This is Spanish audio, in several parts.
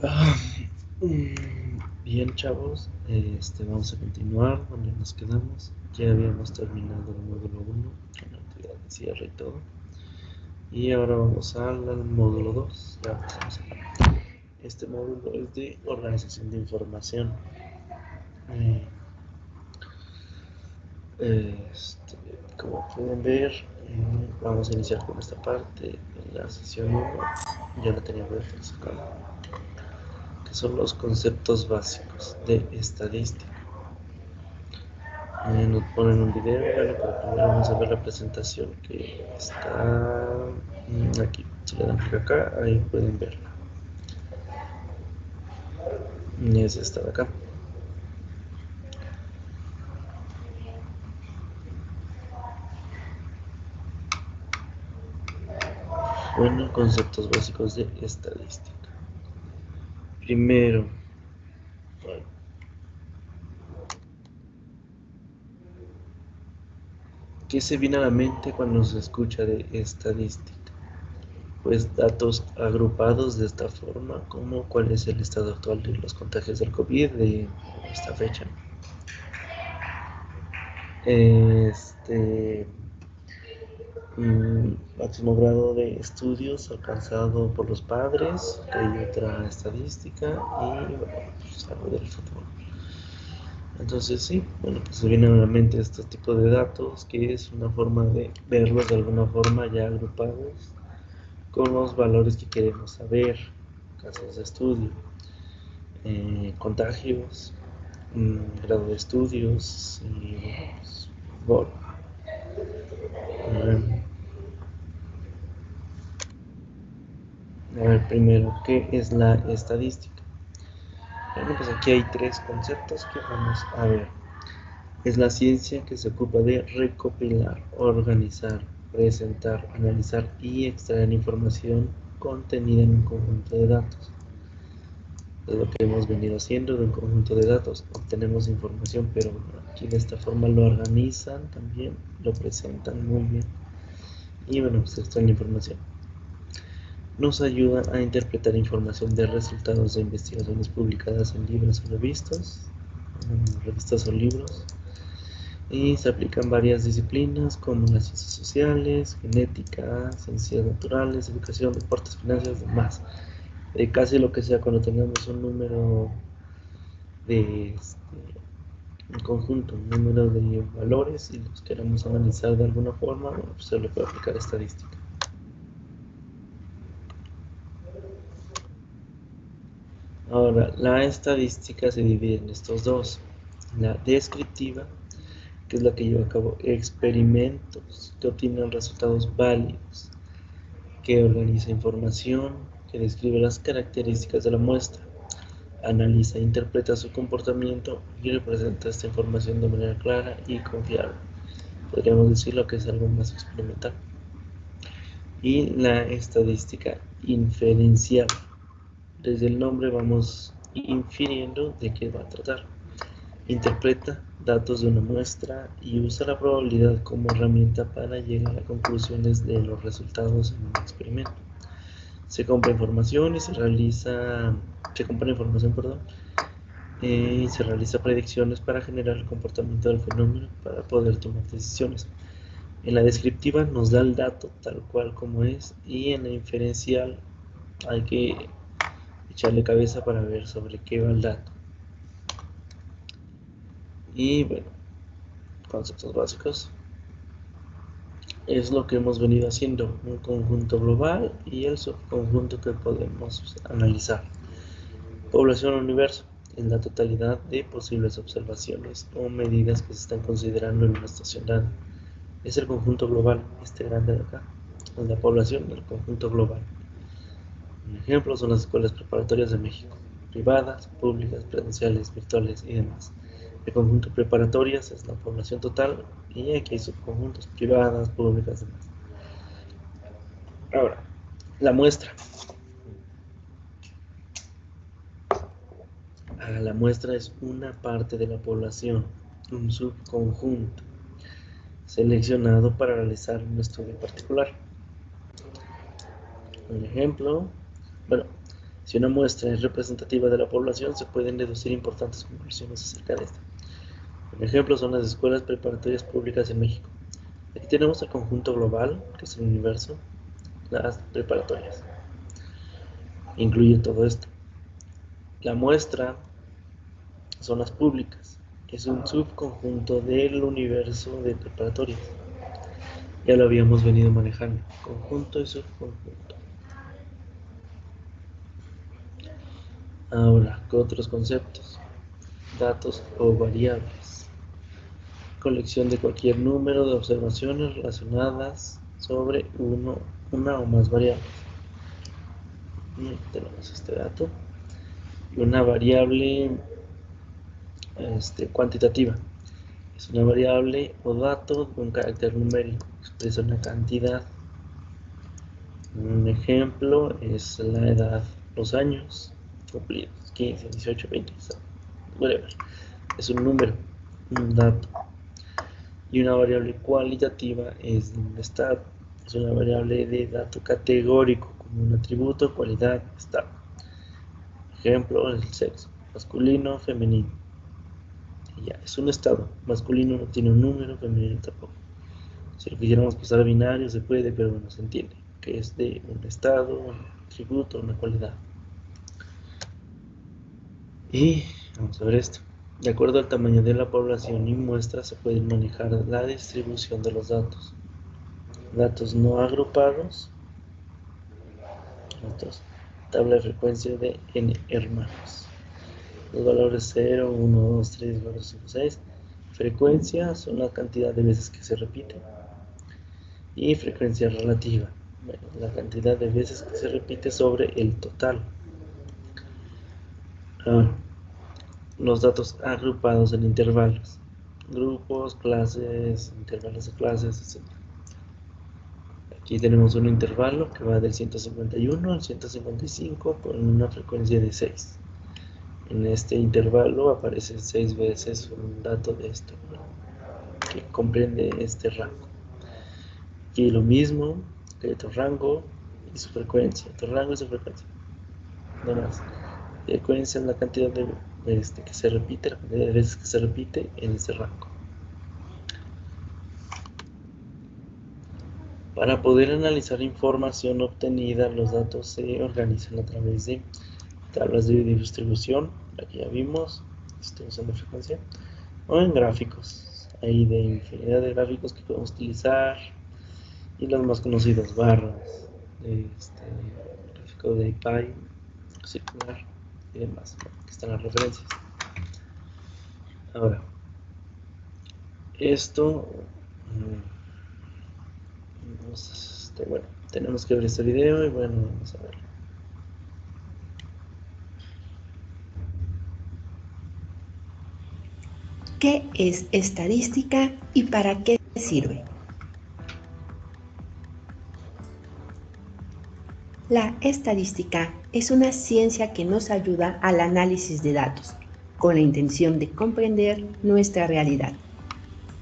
Ah, Bien, chavos, vamos a continuar donde nos quedamos. Ya habíamos terminado el módulo 1 con la actividad de cierre y todo. Y ahora vamos al módulo 2. Ya empezamos acá. Este módulo es de organización de información. Eh, este, Como pueden ver, vamos a iniciar con esta parte. En la sesión 1 ya la tenía sacada, que son los conceptos básicos de estadística. Nos ponen un video, bueno, pero primero vamos a ver la presentación que está aquí. Si le dan clic acá, ahí pueden verla. Es esta de acá. Bueno, conceptos básicos de estadística. Primero, bueno, ¿qué se viene a la mente cuando se escucha de estadística? Pues datos agrupados de esta forma, como cuál es el estado actual de los contagios del COVID de esta fecha. Máximo grado de estudios alcanzado por los padres, que hay otra estadística, y bueno, pues algo del fútbol. Entonces sí, bueno, pues se vienen a la mente este tipo de datos, que es una forma de verlos de alguna forma ya agrupados con los valores que queremos saber, casos de estudio, contagios, grado de estudios y bueno, a ver, primero, ¿qué es la estadística? Bueno, pues aquí hay tres conceptos que vamos a ver. Es la ciencia que se ocupa de recopilar, organizar, presentar, analizar y extraer información contenida en un conjunto de datos. Es lo que hemos venido haciendo de un conjunto de datos. Obtenemos información, pero aquí de esta forma lo organizan también, lo presentan muy bien. Y bueno, pues extraen la información. Nos ayuda a interpretar información de resultados de investigaciones publicadas en libros o revistas o libros, y se aplican varias disciplinas como las ciencias sociales, genética, ciencias naturales, educación, deportes, finanzas, demás. Casi lo que sea, cuando tengamos un número de un conjunto, un número de valores y los queremos analizar de alguna forma, bueno, pues se le puede aplicar estadística. Ahora, la estadística se divide en estos dos: la descriptiva, que es la que lleva a cabo experimentos que obtienen resultados válidos, que organiza información, que describe las características de la muestra, analiza e interpreta su comportamiento y representa esta información de manera clara y confiable. Podríamos decirlo que es algo más experimental. Y la estadística inferencial. Desde el nombre vamos infiriendo de qué va a tratar. Interpreta datos de una muestra y usa la probabilidad como herramienta para llegar a conclusiones de los resultados en un experimento. Se compra información y se compara información, perdón, y se realiza predicciones para generar el comportamiento del fenómeno para poder tomar decisiones. En la descriptiva nos da el dato tal cual como es, y en la inferencial hay que echarle cabeza para ver sobre qué va el dato. Y bueno, conceptos básicos. Es lo que hemos venido haciendo, un conjunto global y el subconjunto que podemos analizar. Población universo, en la totalidad de posibles observaciones o medidas que se están considerando en una estación dada. Es el conjunto global, este grande de acá, es la población del conjunto global. Un ejemplo son las escuelas preparatorias de México, privadas, públicas, presenciales, virtuales y demás. El conjunto preparatorias es la población total, y aquí hay subconjuntos, privadas, públicas, demás. Ahora, la muestra. La muestra es una parte de la población, un subconjunto, seleccionado para realizar un estudio particular. Un ejemplo, bueno, Si una muestra es representativa de la población, se pueden deducir importantes conclusiones acerca de esta. Por ejemplo, son las escuelas preparatorias públicas en México. Aquí tenemos el conjunto global, que es el universo, las preparatorias. Incluye todo esto. La muestra son las públicas. Es un subconjunto del universo de preparatorias. Ya lo habíamos venido manejando. Conjunto y subconjunto. Ahora, ¿qué otros conceptos? Datos o variables. Colección de cualquier número de observaciones relacionadas sobre una o más variables. Tenemos este dato. Y una variable cuantitativa. Es una variable o dato de un carácter numérico. Expresa una cantidad. Un ejemplo es la edad, los años cumplidos, 15, 18, 20, whatever. Es un número, un dato. Y una variable cualitativa es un estado. Es una variable de dato categórico, como un atributo, cualidad, estado. Ejemplo, el sexo, masculino, femenino. Y ya, es un estado. Masculino no tiene un número, femenino tampoco. Si lo quisiéramos pasar a binario se puede, pero bueno, se entiende que es de un estado, un atributo, una cualidad. Y vamos a ver esto. De acuerdo al tamaño de la población y muestra se puede manejar la distribución de los datos. Datos no agrupados. Datos. Tabla de frecuencia de n hermanos. Los valores 0, 1, 2, 3, 4, 5, 6. Frecuencia son la cantidad de veces que se repite. Y frecuencia relativa. Bueno, la cantidad de veces que se repite sobre el total. Ahora, los datos agrupados en intervalos. Grupos, clases, intervalos de clases, etc. Aquí tenemos un intervalo que va del 151 al 155 con una frecuencia de 6. En este intervalo aparece 6 veces un dato de esto, ¿no? Que comprende este rango. Aquí lo mismo, que otro rango y su frecuencia, otro rango y su frecuencia. No más. Frecuencia es la cantidad de que se repite, la cantidad de veces que se repite en ese rango. Para poder analizar información obtenida, los datos se organizan a través de tablas de distribución, la que ya vimos, distribución de frecuencia, o en gráficos. Hay de infinidad de gráficos que podemos utilizar, y los más conocidos, barras, gráfico de pie, circular y demás, ¿no? Aquí están las referencias. Ahora, esto, bueno, tenemos que ver este video y bueno, vamos a verlo. ¿Qué es estadística y para qué sirve? La estadística es una ciencia que nos ayuda al análisis de datos, con la intención de comprender nuestra realidad.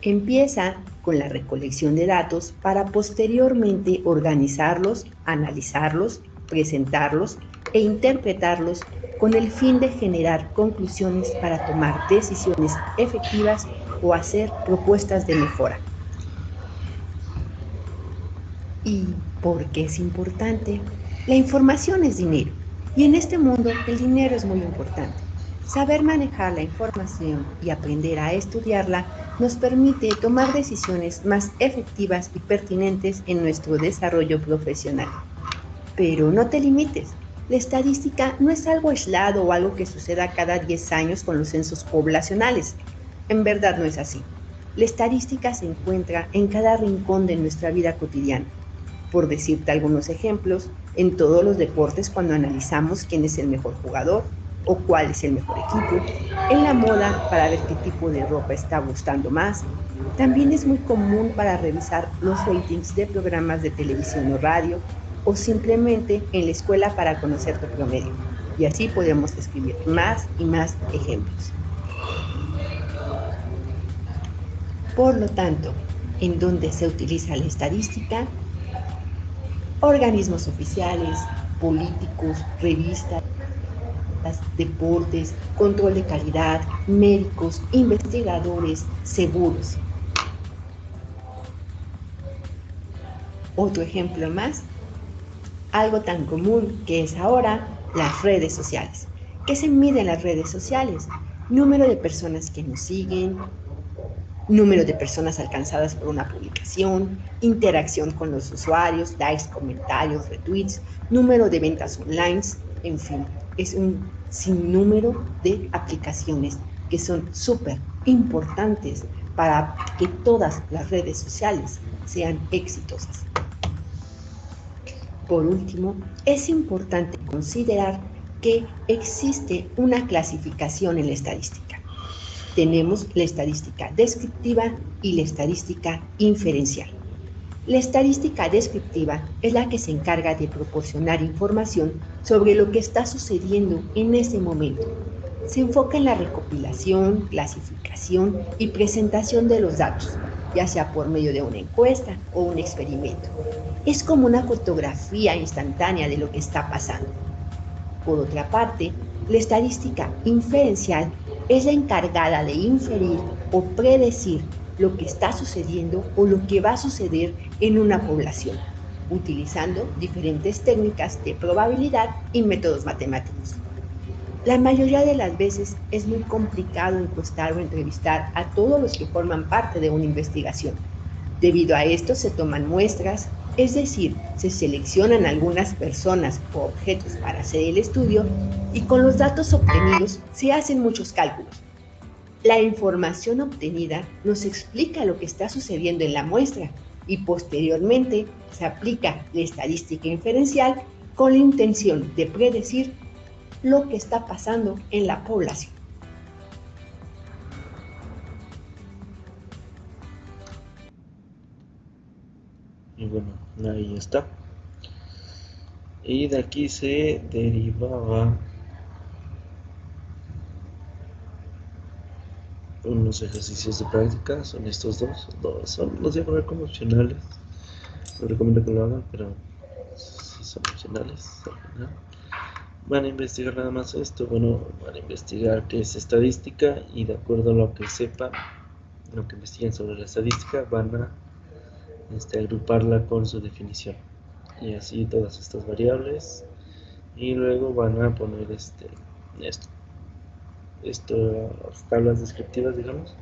Empieza con la recolección de datos para posteriormente organizarlos, analizarlos, presentarlos e interpretarlos con el fin de generar conclusiones para tomar decisiones efectivas o hacer propuestas de mejora. ¿Y por qué es importante? La información es dinero y en este mundo el dinero es muy importante. Saber manejar la información y aprender a estudiarla nos permite tomar decisiones más efectivas y pertinentes en nuestro desarrollo profesional. Pero no te limites. La estadística no es algo aislado o algo que suceda cada 10 años con los censos poblacionales. En verdad no es así. La estadística se encuentra en cada rincón de nuestra vida cotidiana. Por decirte algunos ejemplos, en todos los deportes cuando analizamos quién es el mejor jugador o cuál es el mejor equipo, en la moda para ver qué tipo de ropa está gustando más. También es muy común para revisar los ratings de programas de televisión o radio o simplemente en la escuela para conocer tu promedio. Y así podemos escribir más y más ejemplos. Por lo tanto, ¿en dónde se utiliza la estadística? Organismos oficiales, políticos, revistas, finanzas, deportes, control de calidad, médicos, investigadores, seguros. Otro ejemplo más, algo tan común que es ahora las redes sociales. ¿Qué se mide en las redes sociales? Número de personas que nos siguen, número de personas alcanzadas por una publicación, interacción con los usuarios, likes, comentarios, retweets, número de ventas online, en fin, es un sinnúmero de aplicaciones que son súper importantes para que todas las redes sociales sean exitosas. Por último, es importante considerar que existe una clasificación en la estadística. Tenemos la estadística descriptiva y la estadística inferencial. La estadística descriptiva es la que se encarga de proporcionar información sobre lo que está sucediendo en ese momento. Se enfoca en la recopilación, clasificación y presentación de los datos, ya sea por medio de una encuesta o un experimento. Es como una fotografía instantánea de lo que está pasando. Por otra parte, la estadística inferencial es la encargada de inferir o predecir lo que está sucediendo o lo que va a suceder en una población, utilizando diferentes técnicas de probabilidad y métodos matemáticos. La mayoría de las veces es muy complicado encuestar o entrevistar a todos los que forman parte de una investigación. Debido a esto se toman muestras, es decir, se seleccionan algunas personas o objetos para hacer el estudio y con los datos obtenidos se hacen muchos cálculos. La información obtenida nos explica lo que está sucediendo en la muestra y posteriormente se aplica la estadística inferencial con la intención de predecir lo que está pasando en la población. Y bueno, ahí está. Y de aquí se derivaba unos ejercicios de práctica, son estos dos, los voy a poner como opcionales. No recomiendo que lo hagan, pero si son opcionales al final. Van a investigar nada más esto, bueno, van a investigar qué es estadística y de acuerdo a lo que sepan, lo que investiguen sobre la estadística, van a agruparla con su definición. Y así todas estas variables. Y luego van a poner estas tablas descriptivas, digamos,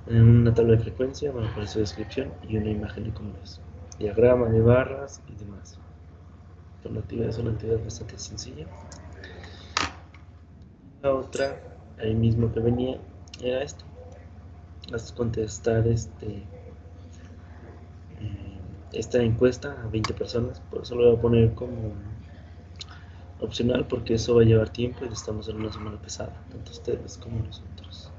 en una tabla de frecuencia, van a poner su descripción y una imagen de cómo es. Diagrama de barras y demás. Es una actividad bastante sencilla. La otra, ahí mismo que venía, era esto. Vas a contestar esta encuesta a 20 personas. Por eso lo voy a poner como opcional, porque eso va a llevar tiempo y estamos en una semana pesada, tanto ustedes como nosotros.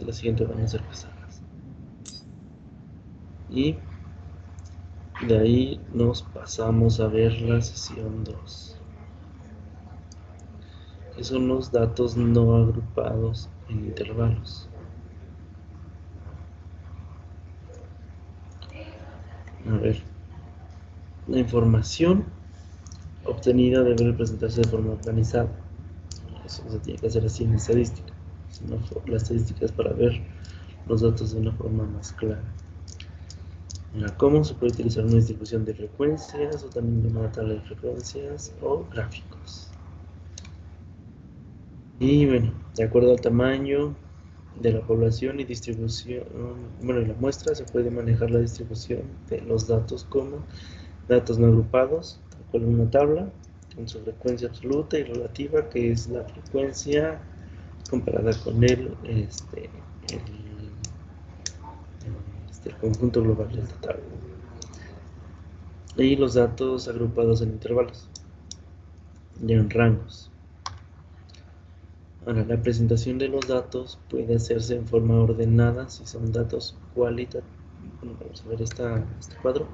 La siguiente van a ser pesadas. Y de ahí nos pasamos a ver la sesión 2, que son los datos no agrupados en intervalos. A ver, la información obtenida debe representarse de forma organizada. Eso se tiene que hacer así en estadística. La estadística es para ver los datos de una forma más clara. ¿Cómo se puede utilizar una distribución de frecuencias o también llamada tabla de frecuencias o gráficos? Y bueno, de acuerdo al tamaño de la población y distribución, bueno, en la muestra se puede manejar la distribución de los datos como datos no agrupados, tal cual en una tabla, con su frecuencia absoluta y relativa, que es la frecuencia comparada con el conjunto global del total. Y los datos agrupados en intervalos y en rangos. Ahora, la presentación de los datos puede hacerse en forma ordenada si son datos cualitativos. Bueno, vamos a ver este cuadro.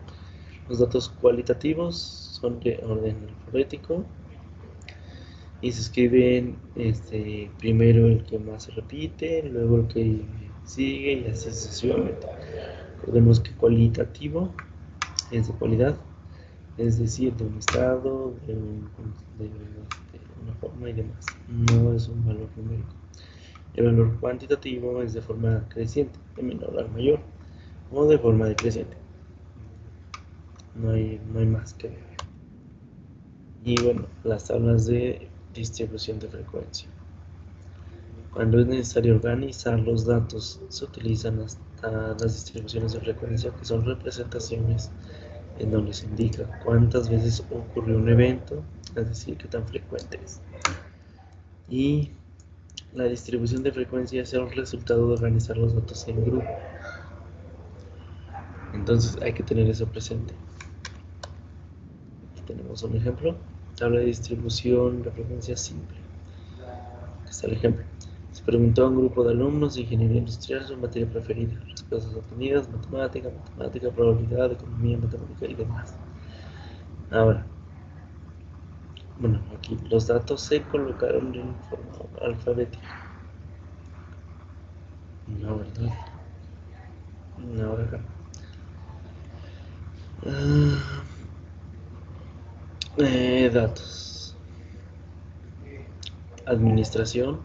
Los datos cualitativos son de orden alfabético y se escriben primero el que más se repite, luego el que sigue y así sucesivamente. Recordemos que cualitativo es de cualidad, es decir, de un estado, de una forma y demás. No es un valor numérico. El valor cuantitativo es de forma creciente, de menor a mayor, o de forma decreciente. No hay más que ver. Y bueno, las tablas de distribución de frecuencia. Cuando es necesario organizar los datos, se utilizan hasta las distribuciones de frecuencia, que son representaciones en donde se indica cuántas veces ocurrió un evento, es decir, qué tan frecuente es. Y la distribución de frecuencia es el resultado de organizar los datos en grupo. Entonces hay que tener eso presente. Aquí tenemos un ejemplo, tabla de distribución de frecuencia simple. Aquí está el ejemplo. Se preguntó a un grupo de alumnos de ingeniería industrial su materia preferida. Respuestas obtenidas: matemática, probabilidad, economía, matemática y demás. Ahora, bueno, aquí los datos se colocaron en forma alfabética. No, ¿verdad? Ahora acá. Datos. Administración,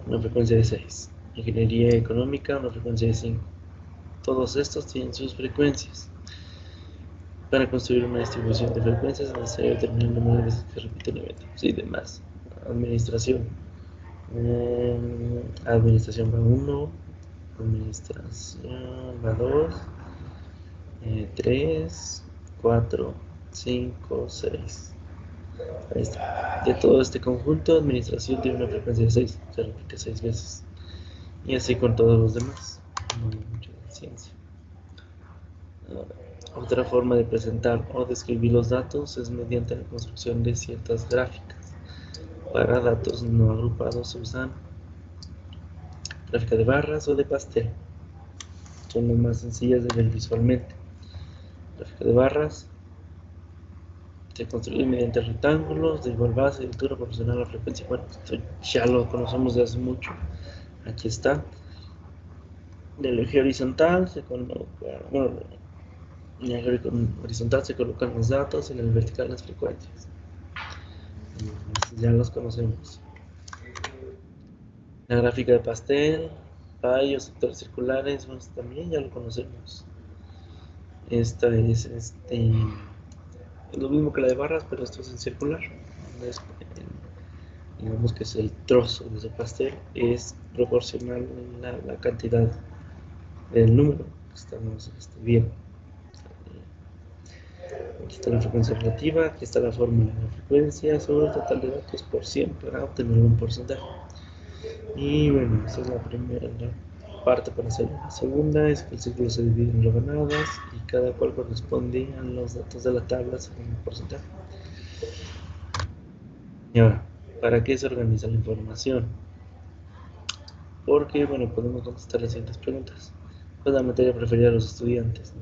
una frecuencia de 6. Ingeniería económica, una frecuencia de 5. Todos estos tienen sus frecuencias. Para construir una distribución de frecuencias es necesario determinar el número de veces que repite el evento. Sí, demás. Administración. Administración va 1. Administración va 2. 3, 4, 5, 6. Ahí está. De todo este conjunto, administración tiene una frecuencia de 6. Se repite 6 veces. Y así con todos los demás. No hay mucha ciencia. Ahora, otra forma de presentar o describir los datos es mediante la construcción de ciertas gráficas. Para datos no agrupados se usan gráfica de barras o de pastel. Son las más sencillas de ver visualmente. Gráfica de barras se construye mediante rectángulos de igual base y altura proporcional a la frecuencia. Bueno, esto ya lo conocemos de hace mucho. Aquí está. Del eje horizontal se coloca, bueno, en el eje horizontal se colocan los datos, en el vertical las frecuencias. Ya los conocemos. La gráfica de pastel, rayos, sectores circulares, bueno, también ya lo conocemos. Esta es lo mismo que la de barras, pero esto es en circular. Digamos que es el trozo de ese pastel, es proporcional a la cantidad del número que estamos viendo. Aquí está la frecuencia relativa, aquí está la fórmula de la frecuencia sobre el total de datos por 100 para obtener un porcentaje. Y bueno, esta es la primera parte para hacerlo. La segunda es que el círculo se divide en rebanadas y cada cual corresponde a los datos de la tabla según el porcentaje. Y ahora, ¿para qué se organiza la información? Porque, bueno, podemos contestar las siguientes preguntas. ¿Cuál es la materia preferida de los estudiantes?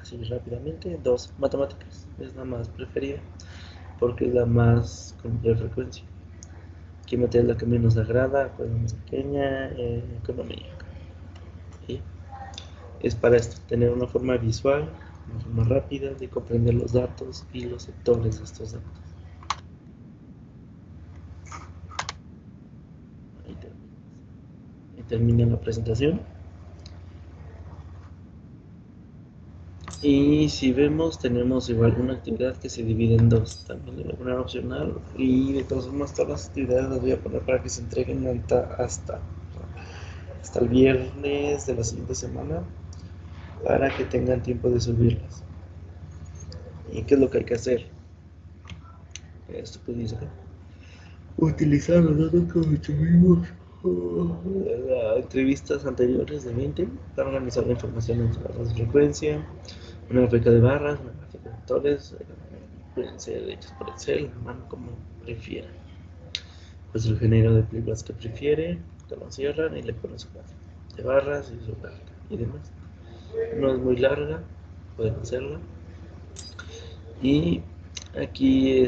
Así rápidamente. 2. Matemáticas. Es la más preferida porque es la más con mayor frecuencia. ¿Qué materia es la que menos agrada? ¿Cuál es la más pequeña? Economía. ¿Sí? Es para esto, tener una forma visual, una forma rápida de comprender los datos y los sectores de estos datos. Ahí termina la presentación. Y si vemos, tenemos igual una actividad que se divide en dos. También le voy a poner opcional. Y de todas formas, todas las actividades las voy a poner para que se entreguen hasta el viernes de la siguiente semana, para que tengan tiempo de subirlas. ¿Y qué es lo que hay que hacer? Esto que dice acá. Utilizar los datos que obtuvimos en las entrevistas anteriores de 20 para organizar la información en tablas de frecuencia, una gráfica de barras, una gráfica de vectores, pueden ser hechos por Excel, a mano, como prefieran. Pues el género de películas que prefiere, lo cierran y le ponen su gráfica de barras y su gráfica y demás. No es muy larga, pueden hacerla. Y aquí ahí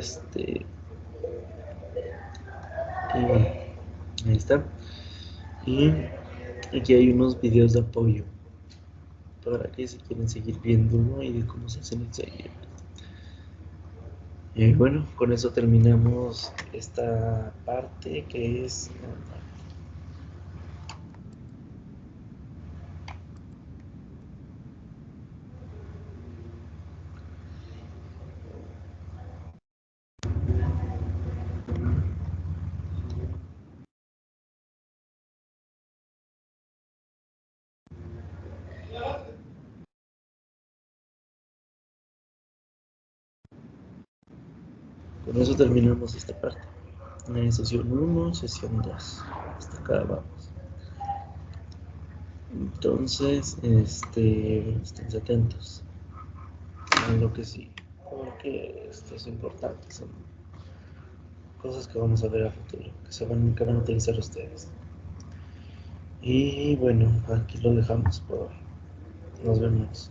está. Y aquí hay unos videos de apoyo para que si quieren seguir viéndolo y de cómo se hacen el seguimiento. Bueno, con eso terminamos esta parte que es... Con eso terminamos esta parte. Sesión 1, sesión 2. Hasta acá vamos. Entonces, estén atentos a lo que sí, porque esto es importante, son cosas que vamos a ver a futuro, que van a utilizar ustedes. Y bueno, aquí lo dejamos por hoy. Nos vemos.